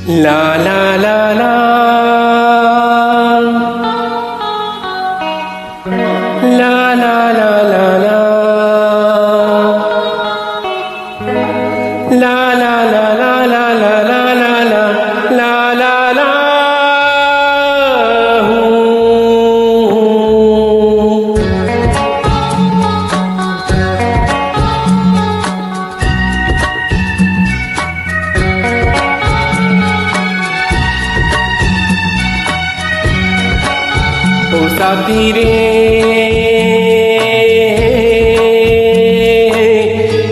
ला ला ला ला ला ला ला ला ला ला ला ला ला ला ला ला ला ला ला ओ साथी रे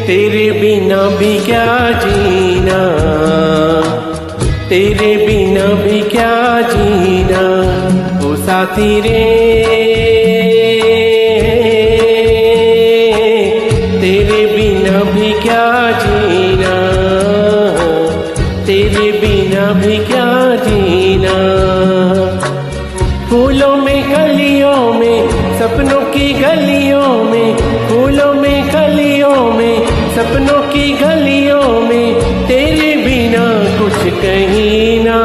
तेरे बिना भी क्या जीना, तेरे बिना भी क्या जीना। ओ साथी रे तेरे बिना भी क्या जीना, तेरे बिना भी क्या जीना। फूलों में कलियों में सपनों की गलियों में, फूलों में कलियों में सपनों की गलियों में, तेरे बिना कुछ कहीं ना,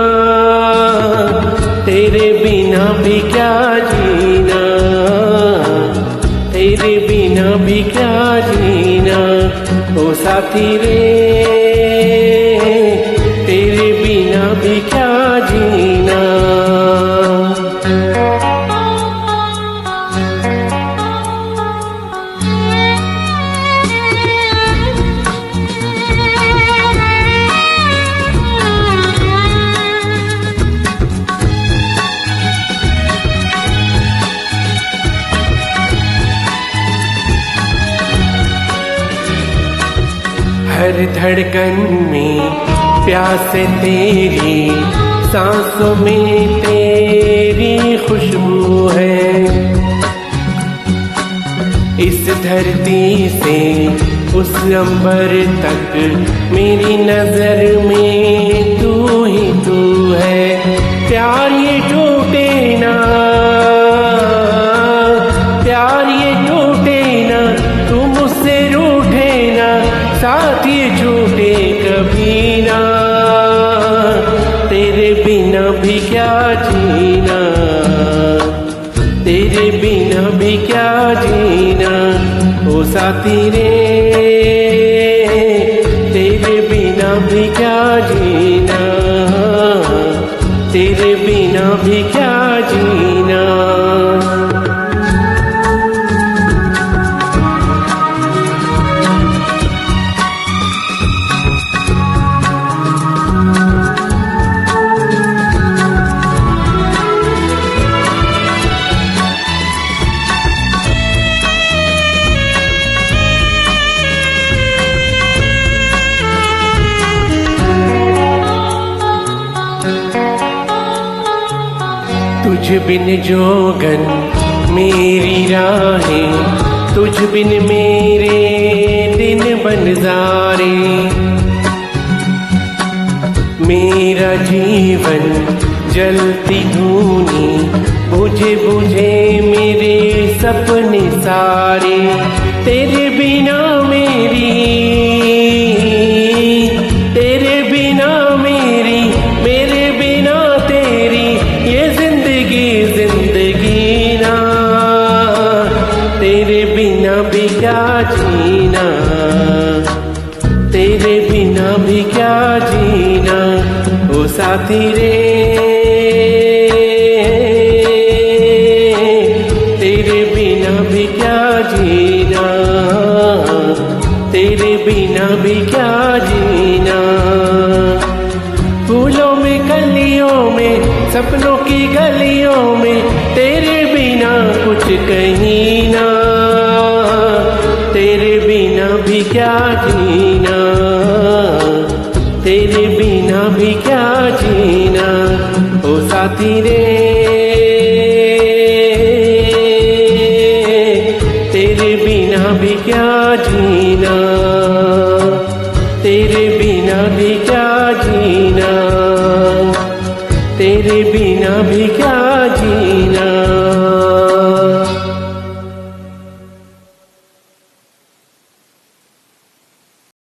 तेरे बिना भी क्या जीना, तेरे बिना भी क्या जीना। ओ साथी रे तेरे बिना भी क्या जीना। हर धड़कन में प्यास तेरी, सांसों में तेरी खुशबू है। इस धरती से उस अंबर तक मेरी नजर में तू ही तू है। प्यार ये टूटे ना, प्यार ये टूटे ना, तू मुझसे रूठे ना, साथ ये छूटे कभी ना। तेरे बिना भी क्या जीना, तेरे बिना भी क्या जीना। ओ साथी रे तेरे बिना भी क्या जीना, तेरे बिना भी क्या जीना। तुझ बिन जोगन मेरी राहें, तुझ बिन मेरे दिन बनजारे। मेरा जीवन जलती धूनी, बुझे बुझे मेरे सपने सारे। तेरे बिना मेरी, तेरे बिना मेरी, मेरे बिना तेरी ये जिंदगी ना। तेरे बिना भी क्या जीना, तेरे बिना भी क्या जीना। ओ साथी रे तेरे बिना भी क्या जीना, तेरे बिना भी क्या जीना। फूलों में कलियों में सपनों की गलियों में, तेरे बिना कुछ कहीं ना, तेरे बिना भी क्या जीना, तेरे बिना भी क्या जीना। ओ साथी रे तेरे बिना भी क्या जीना, तेरे बिना भी क्या जीना, तेरे बिना भी